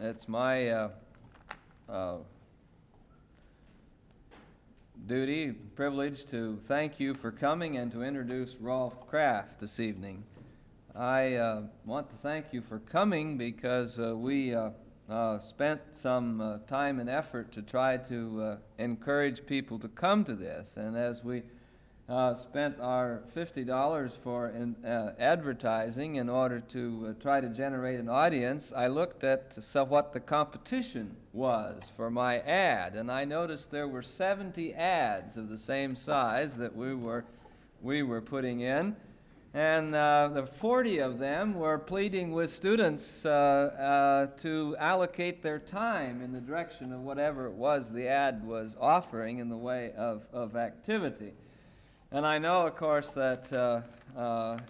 It's my duty, privilege to thank you for coming and to introduce Rolf Kraft this evening. I want to thank you for coming because we spent some time and effort to try to encourage people to come to this, and as we spent our $50 for advertising in order to try to generate an audience, I looked at what the competition was for my ad, and I noticed there were 70 ads of the same size that we were putting in, and the 40 of them were pleading with students to allocate their time in the direction of whatever it was the ad was offering in the way of activity. And I know, of course, that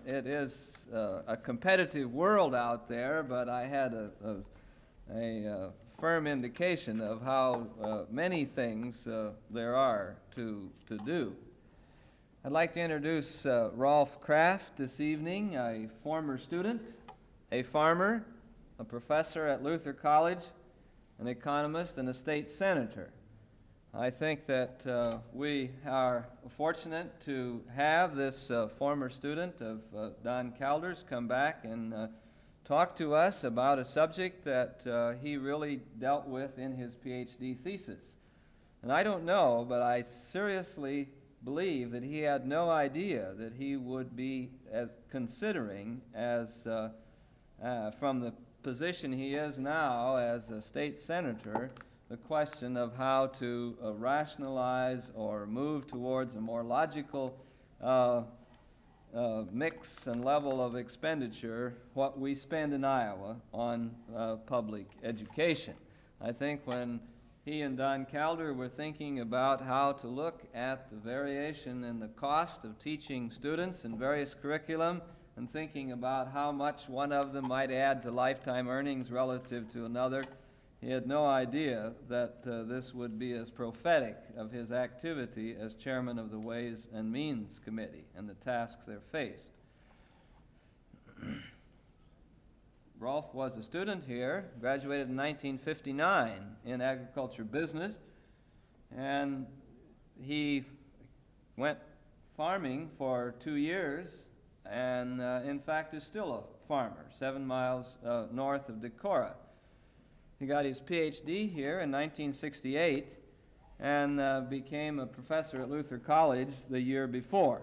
it is a competitive world out there, but I had a firm indication of how many things there are to do. I'd like to introduce Rolf Kraft this evening, a former student, a farmer, a professor at Luther College, an economist, and a state senator. I think that we are fortunate to have this former student of Don Calder's come back and talk to us about a subject that he really dealt with in his PhD thesis. And I don't know, but I seriously believe that he had no idea that he would be considering as from the position he is now as a state senator, the question of how to rationalize or move towards a more logical mix and level of expenditure what we spend in Iowa on public education. I think when he and Don Calder were thinking about how to look at the variation in the cost of teaching students in various curriculum and thinking about how much one of them might add to lifetime earnings relative to another, he had no idea that this would be as prophetic of his activity as chairman of the Ways and Means Committee and the tasks there faced. Rolf was a student here, graduated in 1959 in agriculture business, and he went farming for 2 years and in fact is still a farmer, 7 miles north of Decorah. He got his PhD here in 1968 and became a professor at Luther College the year before.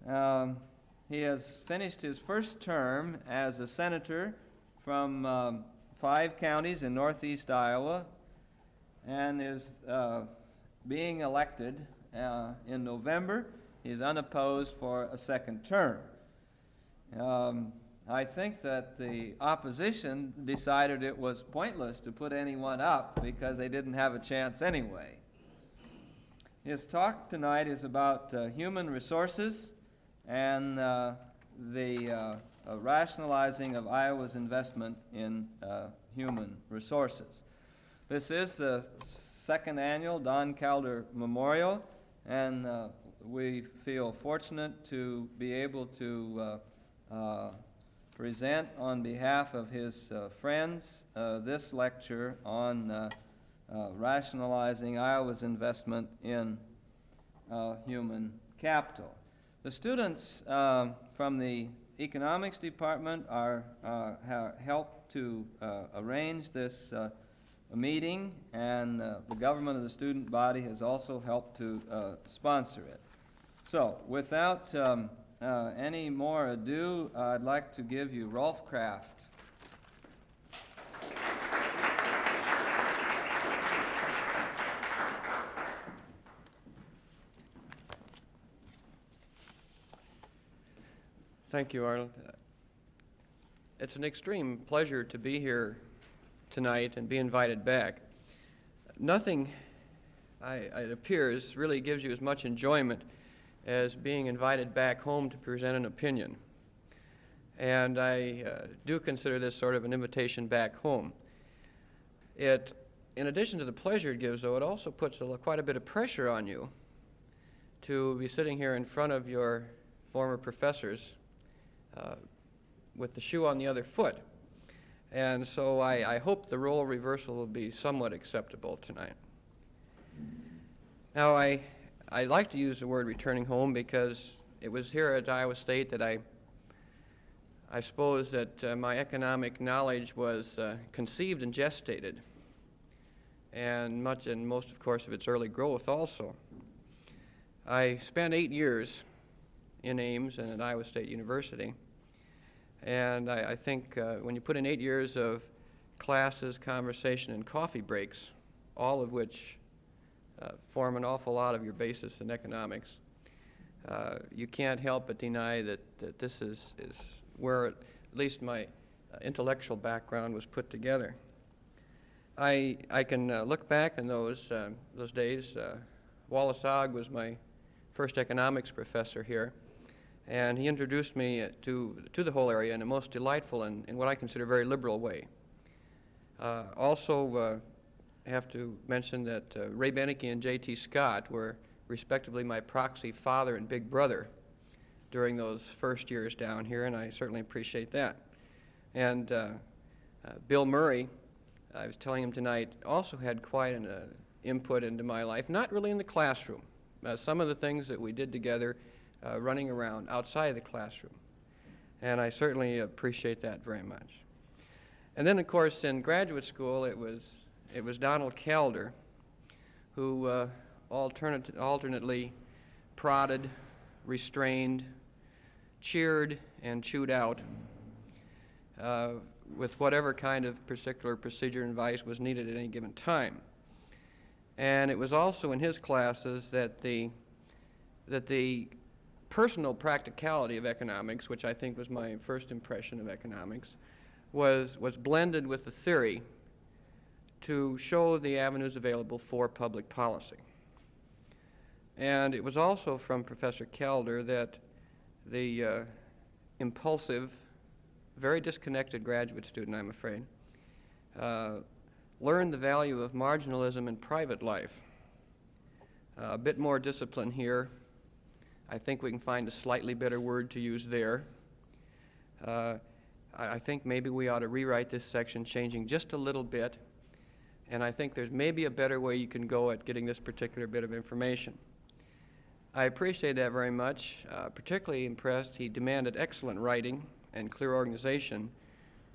He has finished his first term as a senator from 5 counties in northeast Iowa and is being elected in November. He is unopposed for a second term. I think that the opposition decided it was pointless to put anyone up because they didn't have a chance anyway. His talk tonight is about human resources and the rationalizing of Iowa's investment in human resources. This is the second annual Don Calder Memorial, and we feel fortunate to be able to present on behalf of his friends this lecture on rationalizing Iowa's investment in human capital. The students from the economics department have helped to arrange this meeting, and the government of the student body has also helped to sponsor it. So without any more ado, I'd like to give you Rolf Kraft. Thank you, Arnold. It's an extreme pleasure to be here tonight and be invited back. Nothing, it appears, really gives you as much enjoyment as being invited back home to present an opinion. And I do consider this sort of an invitation back home. It, in addition to the pleasure it gives, though, it also puts quite a bit of pressure on you to be sitting here in front of your former professors with the shoe on the other foot. And so I hope the role reversal will be somewhat acceptable tonight. Now, I like to use the word returning home because it was here at Iowa State that I suppose that my economic knowledge was conceived and gestated, and most, of course, of its early growth also. I spent 8 years in Ames and at Iowa State University, and I think when you put in 8 years of classes, conversation, and coffee breaks, all of which form an awful lot of your basis in economics, you can't help but deny that this is where at least my intellectual background was put together. I can look back in those days. Wallace Ogg was my first economics professor here, and he introduced me to the whole area in a most delightful and in what I consider very liberal way. Also, I have to mention that Ray Beneke and J.T. Scott were respectively my proxy father and big brother during those first years down here, and I certainly appreciate that. And Bill Murray, I was telling him tonight, also had quite an input into my life, not really in the classroom. Some of the things that we did together running around outside the classroom. And I certainly appreciate that very much. And then, of course, in graduate school, it was Donald Calder who alternately prodded, restrained, cheered, and chewed out with whatever kind of particular procedure and advice was needed at any given time. And it was also in his classes that the personal practicality of economics, which I think was my first impression of economics, was blended with the theory to show the avenues available for public policy. And it was also from Professor Calder that the impulsive, very disconnected graduate student, I'm afraid, learned the value of marginalism in private life. A bit more discipline here. I think we can find a slightly better word to use there. I think maybe we ought to rewrite this section, changing just a little bit, and I think there's maybe a better way you can go at getting this particular bit of information. I appreciate that very much. Particularly impressed, he demanded excellent writing and clear organization,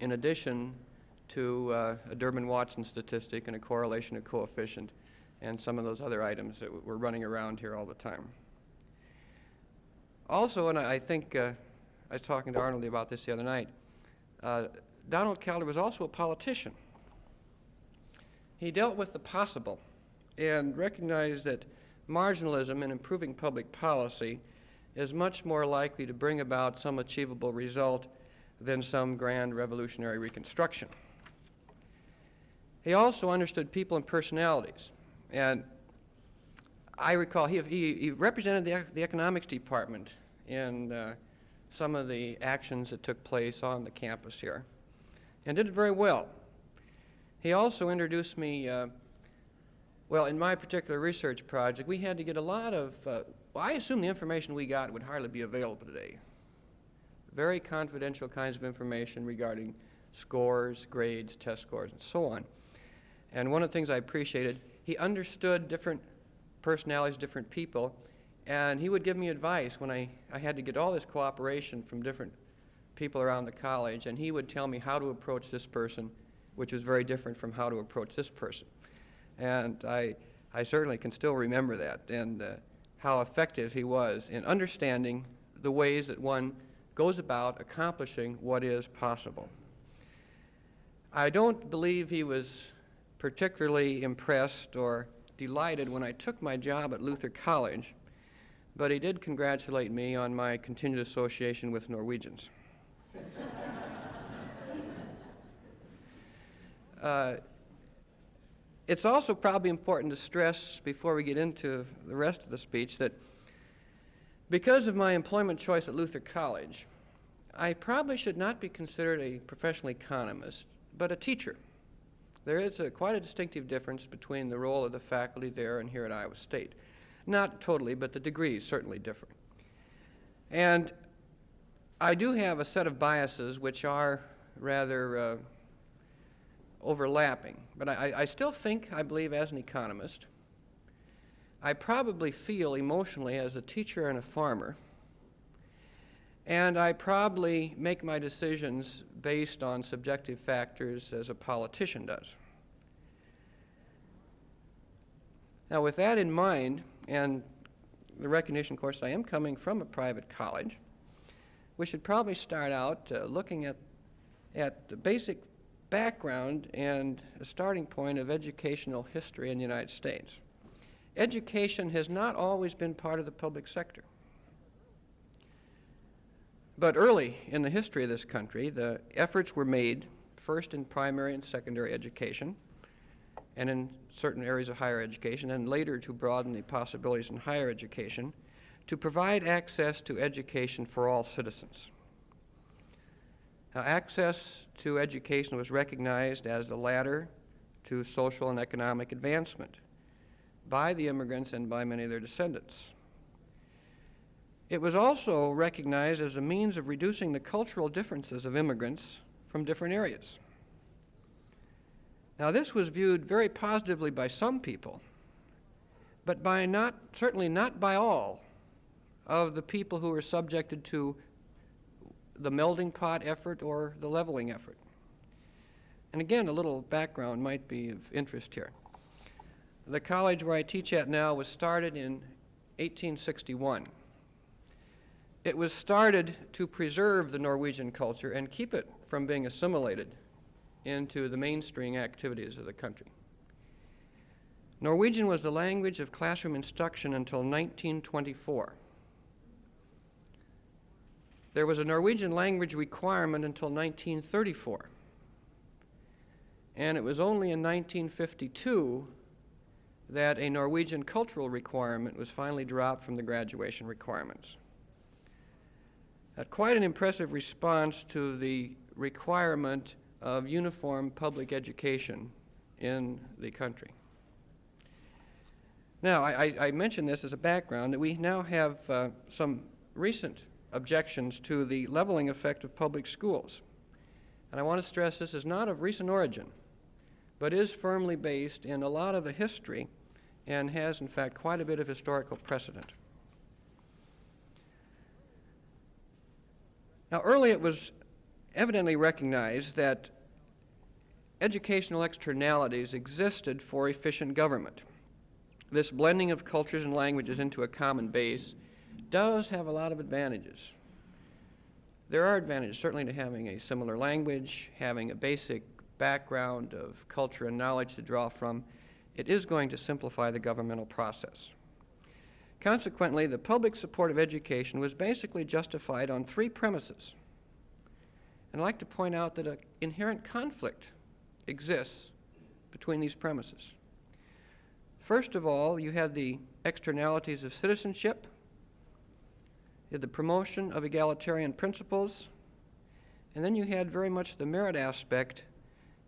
in addition to a Durbin-Watson statistic and a correlation of coefficient and some of those other items that were running around here all the time. Also, and I think I was talking to Arnold about this the other night, Donald Calder was also a politician. He dealt with the possible and recognized that marginalism in improving public policy is much more likely to bring about some achievable result than some grand revolutionary reconstruction. He also understood people and personalities, and I recall he represented the economics department in some of the actions that took place on the campus here, and did it very well. He also introduced me, well, in my particular research project, we had to get a lot of, well, I assume the information we got would hardly be available today. Very confidential kinds of information regarding scores, grades, test scores, and so on. And one of the things I appreciated, he understood different personalities, different people, and he would give me advice when I had to get all this cooperation from different people around the college, and he would tell me how to approach this person, which was very different from how to approach this person. And I certainly can still remember that, and how effective he was in understanding the ways that one goes about accomplishing what is possible. I don't believe he was particularly impressed or delighted when I took my job at Luther College, but he did congratulate me on my continued association with Norwegians. It's also probably important to stress before we get into the rest of the speech that because of my employment choice at Luther College, I probably should not be considered a professional economist, but a teacher. There is quite a distinctive difference between the role of the faculty there and here at Iowa State. Not totally, but the degrees certainly differ. And I do have a set of biases which are rather overlapping. But I still think, I believe, as an economist, I probably feel emotionally as a teacher and a farmer, and I probably make my decisions based on subjective factors as a politician does. Now, with that in mind, and the recognition, of course, I am coming from a private college, we should probably start out looking at the basic background and a starting point of educational history in the United States. Education has not always been part of the public sector. But early in the history of this country, the efforts were made first in primary and secondary education, and in certain areas of higher education, and later to broaden the possibilities in higher education, to provide access to education for all citizens. Now, access to education was recognized as the ladder to social and economic advancement by the immigrants and by many of their descendants. It was also recognized as a means of reducing the cultural differences of immigrants from different areas. Now, this was viewed very positively by some people, but certainly not by all of the people who were subjected to the melting pot effort or the leveling effort. And again, a little background might be of interest here. The college where I teach at now was started in 1861. It was started to preserve the Norwegian culture and keep it from being assimilated into the mainstream activities of the country. Norwegian was the language of classroom instruction until 1924. There was a Norwegian language requirement until 1934. And it was only in 1952 that a Norwegian cultural requirement was finally dropped from the graduation requirements. Quite an impressive response to the requirement of uniform public education in the country. Now, I mention this as a background that we now have some recent objections to the leveling effect of public schools. And I want to stress this is not of recent origin, but is firmly based in a lot of the history and has, in fact, quite a bit of historical precedent. Now, early it was evidently recognized that educational externalities existed for efficient government. This blending of cultures and languages into a common base does have a lot of advantages. There are advantages, certainly, to having a similar language, having a basic background of culture and knowledge to draw from. It is going to simplify the governmental process. Consequently, the public support of education was basically justified on three premises. And I'd like to point out that an inherent conflict exists between these premises. First of all, you had the externalities of citizenship, you had the promotion of egalitarian principles, and then you had very much the merit aspect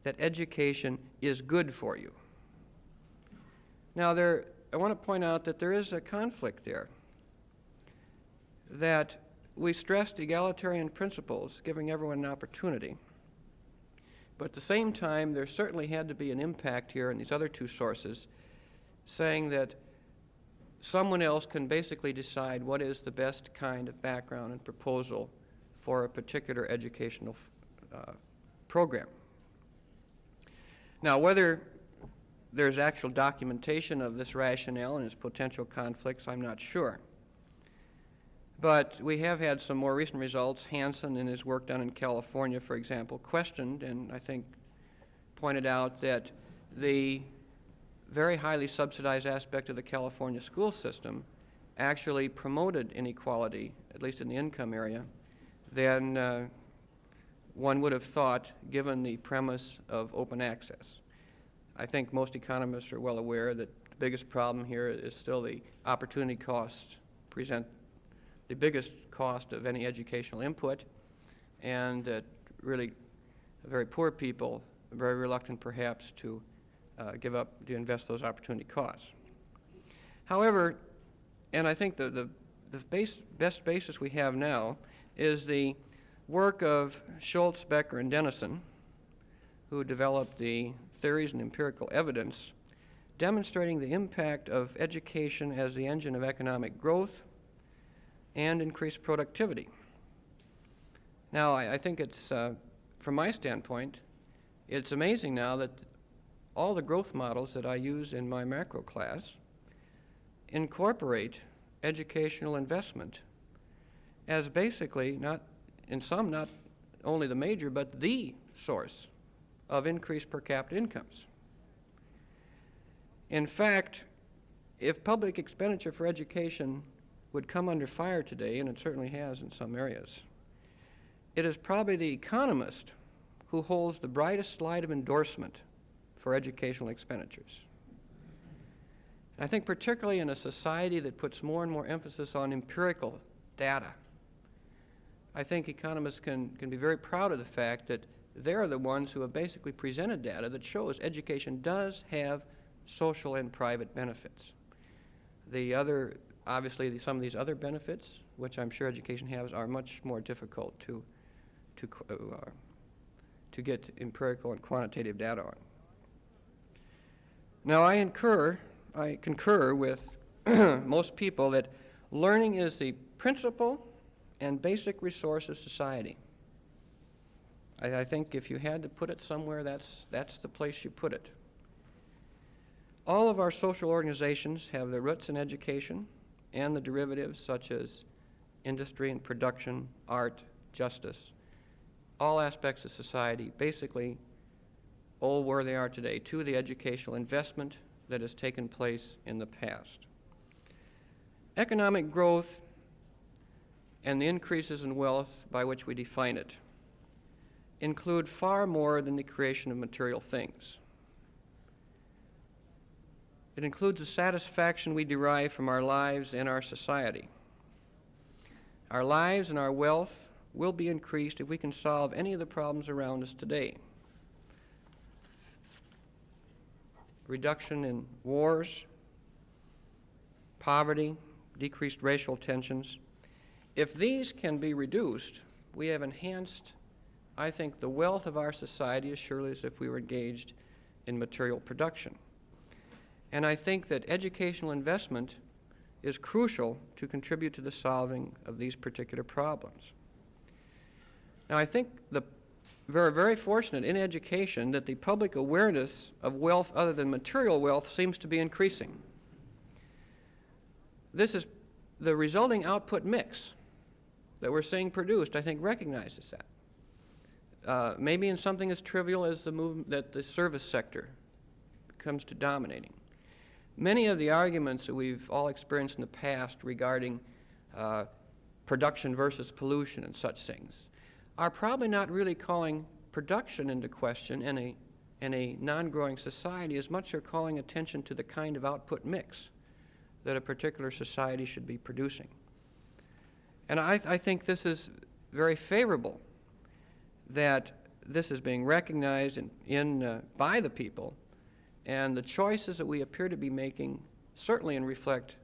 that education is good for you. Now, I want to point out that there is a conflict there, that we stressed egalitarian principles, giving everyone an opportunity. But at the same time, there certainly had to be an impact here in these other two sources, saying that someone else can basically decide what is the best kind of background and proposal for a particular educational program. Now, whether there's actual documentation of this rationale and its potential conflicts, I'm not sure. But we have had some more recent results. Hansen, in his work done in California, for example, questioned and I think pointed out that the very highly subsidized aspect of the California school system actually promoted inequality, at least in the income area, than one would have thought given the premise of open access. I think most economists are well aware that the biggest problem here is still the opportunity costs present the biggest cost of any educational input, and that really very poor people are very reluctant perhaps to to invest those opportunity costs. However, and I think the best basis we have now is the work of Schultz, Becker, and Dennison, who developed the theories and empirical evidence demonstrating the impact of education as the engine of economic growth and increased productivity. Now, I think it's, from my standpoint, it's amazing now that all the growth models that I use in my macro class incorporate educational investment as basically not only the major, but the source of increased per capita incomes. In fact, if public expenditure for education would come under fire today, and it certainly has in some areas, it is probably the economist who holds the brightest light of endorsement for educational expenditures. And I think particularly in a society that puts more and more emphasis on empirical data, I think economists can be very proud of the fact that they're the ones who have basically presented data that shows education does have social and private benefits. Obviously, some of these other benefits, which I'm sure education has, are much more difficult to get empirical and quantitative data on. Now, I concur with most people that learning is the principal and basic resource of society. I think if you had to put it somewhere, that's the place you put it. All of our social organizations have their roots in education and the derivatives such as industry and production, art, justice. All aspects of society basically owe where they are today to the educational investment that has taken place in the past. Economic growth and the increases in wealth by which we define it include far more than the creation of material things. It includes the satisfaction we derive from our lives and our society. Our lives and our wealth will be increased if we can solve any of the problems around us today. Reduction in wars, poverty, decreased racial tensions. If these can be reduced, we have enhanced, I think, the wealth of our society as surely as if we were engaged in material production. And I think that educational investment is crucial to contribute to the solving of these particular problems. Now, I think we're very fortunate in education that the public awareness of wealth other than material wealth seems to be increasing. This is the resulting output mix that we're seeing produced, I think, recognizes that. Maybe in something as trivial as the move that the service sector comes to dominating. Many of the arguments that we've all experienced in the past regarding production versus pollution and such things are probably not really calling production into question in a non-growing society as much as calling attention to the kind of output mix that a particular society should be producing. And I think this is very favorable that this is being recognized by the people, and the choices that we appear to be making certainly reflect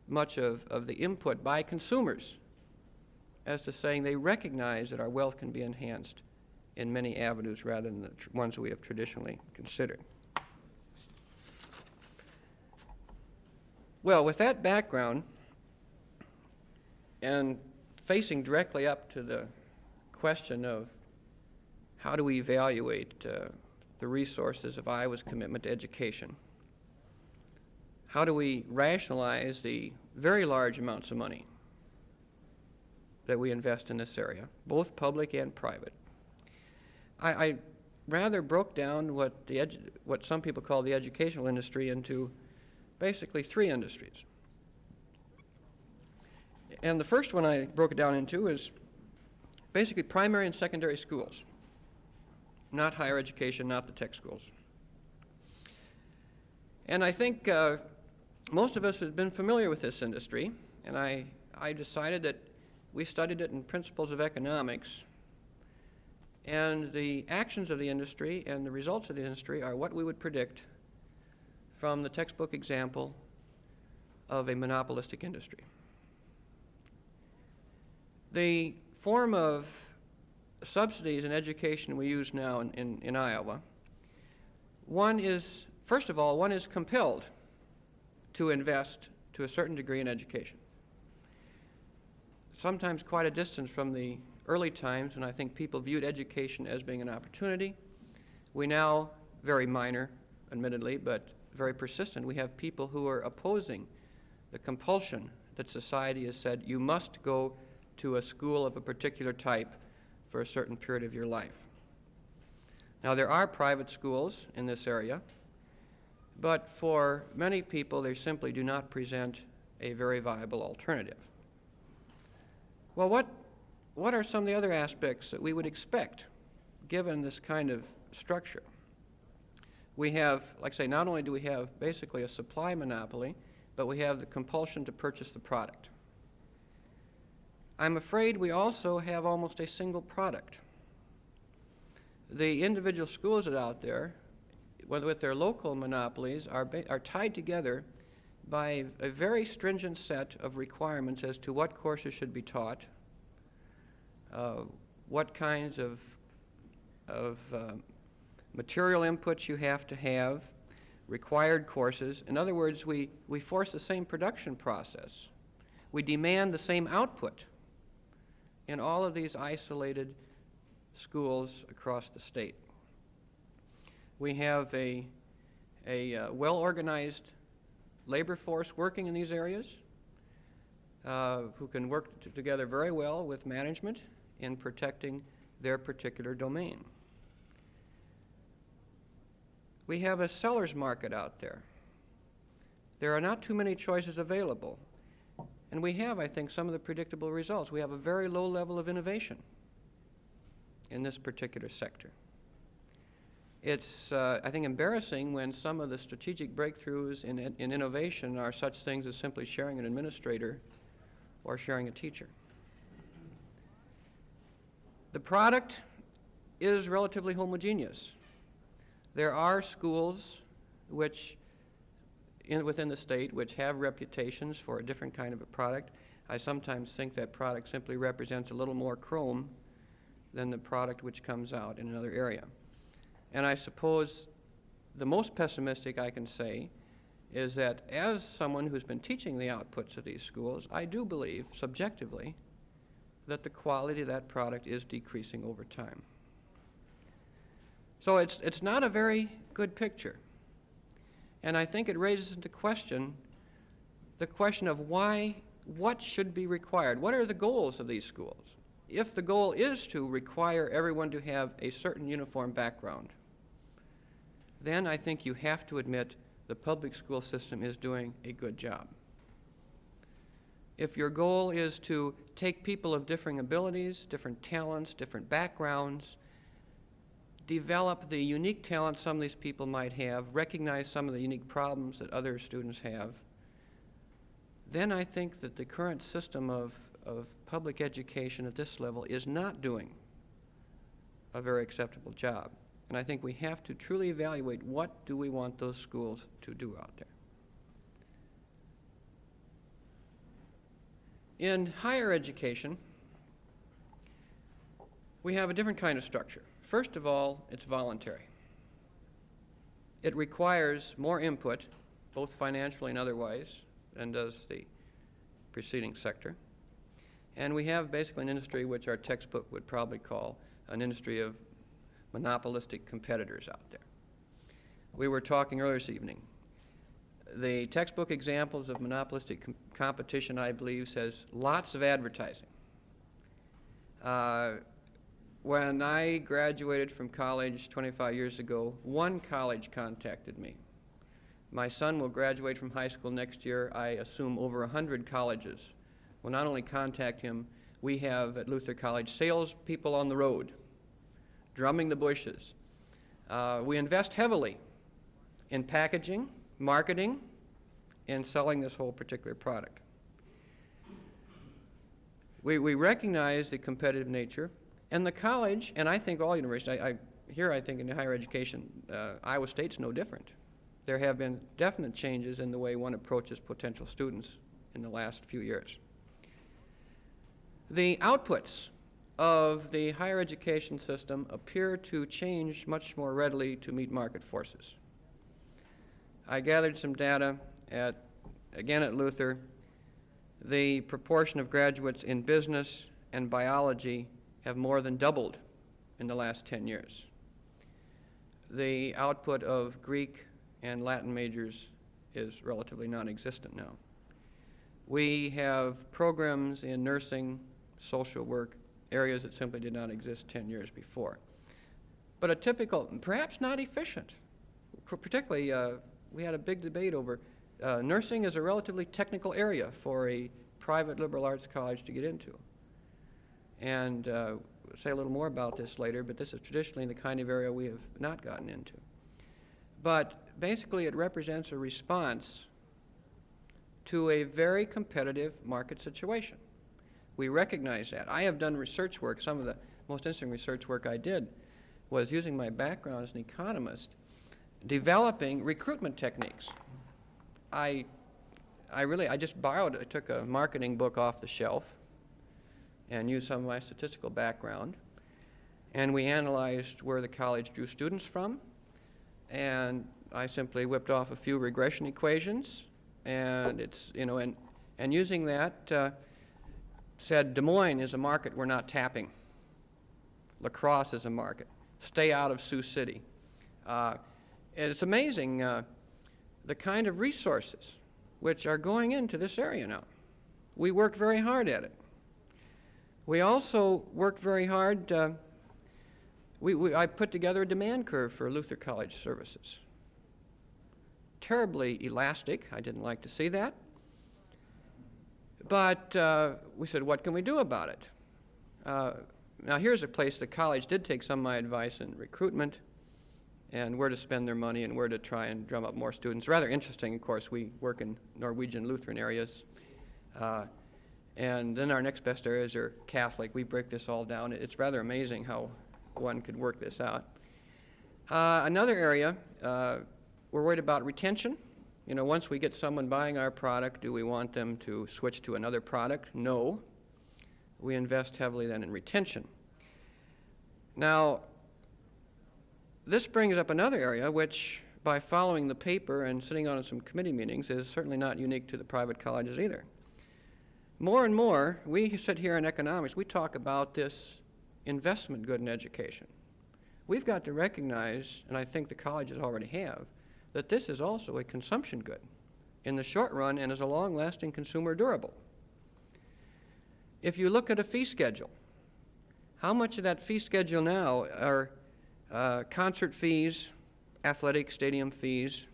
much of the input by consumers as to saying they recognize that our wealth can be enhanced in many avenues rather than the ones that we have traditionally considered. Well, with that background, and facing directly up to the question of how do we evaluate the resources of Iowa's commitment to education, how do we rationalize the very large amounts of money that we invest in this area, both public and private, I rather broke down what some people call the educational industry into basically three industries. And the first one I broke it down into is basically primary and secondary schools, not higher education, not the tech schools. And I think most of us have been familiar with this industry, and I decided that we studied it in Principles of Economics, and the actions of the industry and the results of the industry are what we would predict from the textbook example of a monopolistic industry. The form of subsidies in education we use now in Iowa, one is, first of all, one is compelled to invest to a certain degree in education. Sometimes quite a distance from the early times when I think people viewed education as being an opportunity. We now, very minor, admittedly, but very persistent, we have people who are opposing the compulsion that society has said you must go to a school of a particular type for a certain period of your life. Now, there are private schools in this area, but for many people, they simply do not present a very viable alternative. Well, what are some of the other aspects that we would expect given this kind of structure? We have, like I say, not only do we have basically a supply monopoly, but we have the compulsion to purchase the product. I'm afraid we also have almost a single product. The individual schools that are out there, whether with their local monopolies, are tied together by a very stringent set of requirements as to what courses should be taught, what kinds of material inputs you have to have, required courses. In other words, we force the same production process. We demand the same output in all of these isolated schools across the state. We have a well-organized labor force working in these areas who can work together very well with management in protecting their particular domain. We have a seller's market out there. There are not too many choices available. And we have, I think, some of the predictable results. We have a very low level of innovation in this particular sector. It's, I think, embarrassing when some of the strategic breakthroughs in innovation are such things as simply sharing an administrator or sharing a teacher. The product is relatively homogeneous. There are schools which, within the state, which have reputations for a different kind of a product. I sometimes think that product simply represents a little more chrome than the product which comes out in another area. And I suppose the most pessimistic I can say is that as someone who's been teaching the outputs of these schools, I do believe, subjectively, that the quality of that product is decreasing over time. So it's not a very good picture. And I think it raises into question the question of what should be required? What are the goals of these schools? If the goal is to require everyone to have a certain uniform background, then I think you have to admit the public school system is doing a good job. If your goal is to take people of differing abilities, different talents, different backgrounds, develop the unique talents some of these people might have, recognize some of the unique problems that other students have, then I think that the current system of public education at this level is not doing a very acceptable job. And I think we have to truly evaluate what do we want those schools to do out there. In higher education, we have a different kind of structure. First of all, it's voluntary. It requires more input, both financially and otherwise, than does the preceding sector. And we have basically an industry which our textbook would probably call an industry of monopolistic competitors out there. We were talking earlier this evening. The textbook examples of monopolistic competition, I believe, says lots of advertising. When I graduated from college 25 years ago, one college contacted me. My son will graduate from high school next year. I assume over 100 colleges will not only contact him, we have at Luther College salespeople on the road, drumming the bushes. We invest heavily in packaging, marketing, and selling this whole particular product. We recognize the competitive nature, and the college, and I think all universities, I think in higher education, Iowa State's no different. There have been definite changes in the way one approaches potential students in the last few years. The outputs of the higher education system appear to change much more readily to meet market forces. I gathered some data again at Luther. The proportion of graduates in business and biology have more than doubled in the last 10 years. The output of Greek and Latin majors is relatively non-existent now. We have programs in nursing, social work, areas that simply did not exist 10 years before. But a typical, perhaps not efficient, particularly we had a big debate over nursing is a relatively technical area for a private liberal arts college to get into. And we'll say a little more about this later, but this is traditionally the kind of area we have not gotten into. But basically it represents a response to a very competitive market situation. We recognize that. I have done research work. Some of the most interesting research work I did was using my background as an economist, developing recruitment techniques. I just borrowed, I took a marketing book off the shelf and used some of my statistical background, and we analyzed where the college drew students from, and I simply whipped off a few regression equations, and it's, and using that, said Des Moines is a market we're not tapping. La Crosse is a market. Stay out of Sioux City. And it's amazing the kind of resources which are going into this area now. We work very hard at it. We also work very hard. I put together a demand curve for Luther College services. Terribly elastic. I didn't like to see that. But we said, what can we do about it? Now here's a place the college did take some of my advice in recruitment and where to spend their money and where to try and drum up more students. Rather interesting, of course. We work in Norwegian Lutheran areas. And then our next best areas are Catholic. We break this all down. It's rather amazing how one could work this out. Another area, we're worried about retention. Once we get someone buying our product, do we want them to switch to another product? No. We invest heavily then in retention. Now, this brings up another area which, by following the paper and sitting on some committee meetings, is certainly not unique to the private colleges either. More and more, we sit here in economics, we talk about this investment good in education. We've got to recognize, and I think the colleges already have, that this is also a consumption good in the short run and is a long-lasting consumer durable. If you look at a fee schedule, how much of that fee schedule now are concert fees, athletic stadium fees,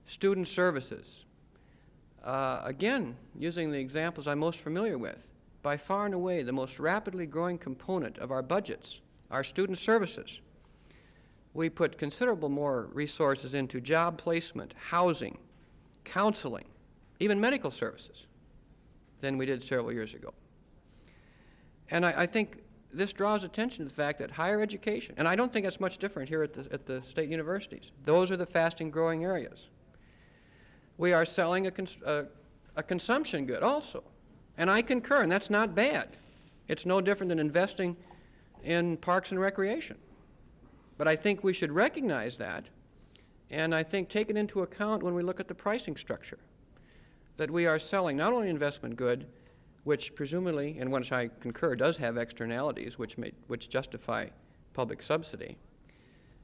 student services? Again, using the examples I'm most familiar with, by far and away the most rapidly growing component of our budgets are student services. We put considerable more resources into job placement, housing, counseling, even medical services than we did several years ago. And I think this draws attention to the fact that higher education, and I don't think it's much different here at the state universities, those are the fast and growing areas. We are selling a consumption good also. And I concur, and that's not bad. It's no different than investing in parks and recreation. But I think we should recognize that, and I think take it into account when we look at the pricing structure, that we are selling not only investment good, which presumably, and which I concur, does have externalities which justify public subsidy,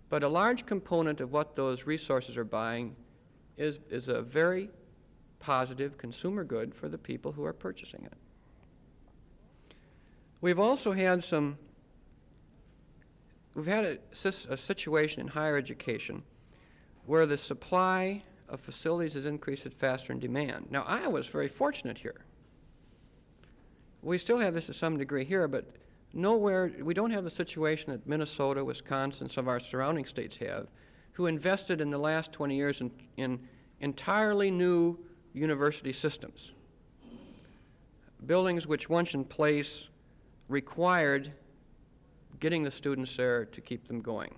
but a large component of what those resources are buying is a very positive consumer good for the people who are purchasing it. We've also had we've had a situation in higher education where the supply of facilities has increased faster than demand. Now, Iowa is very fortunate here. We still have this to some degree here, but nowhere, we don't have the situation that Minnesota, Wisconsin, some of our surrounding states have, who invested in the last 20 years in entirely new university systems. Buildings which once in place required getting the students there to keep them going.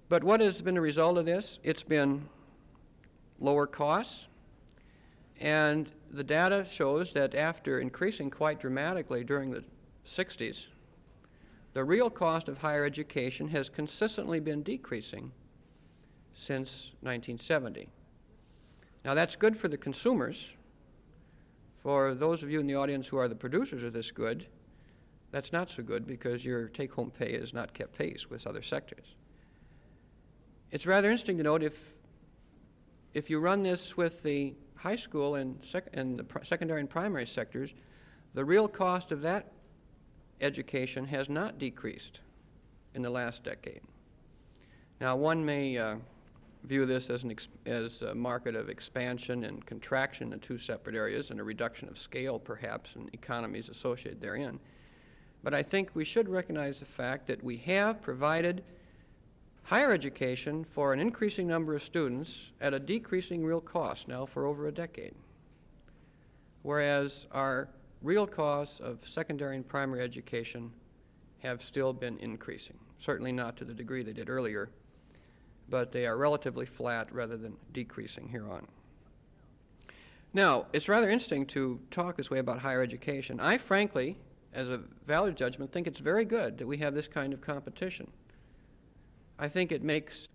But what has been the result of this? It's been lower costs, and the data shows that after increasing quite dramatically during the 60s, the real cost of higher education has consistently been decreasing since 1970. Now, that's good for the consumers. For those of you in the audience who are the producers of this good, that's not so good because your take-home pay has not kept pace with other sectors. It's rather interesting to note if you run this with the high school and the secondary and primary sectors, the real cost of that education has not decreased in the last decade. Now, one may view this as a market of expansion and contraction in two separate areas and a reduction of scale, perhaps, and economies associated therein. But I think we should recognize the fact that we have provided higher education for an increasing number of students at a decreasing real cost now for over a decade, whereas our real costs of secondary and primary education have still been increasing, certainly not to the degree they did earlier, but they are relatively flat rather than decreasing here on. Now, it's rather interesting to talk this way about higher education. I frankly, as a value judgment, think it's very good that we have this kind of competition. I think it makes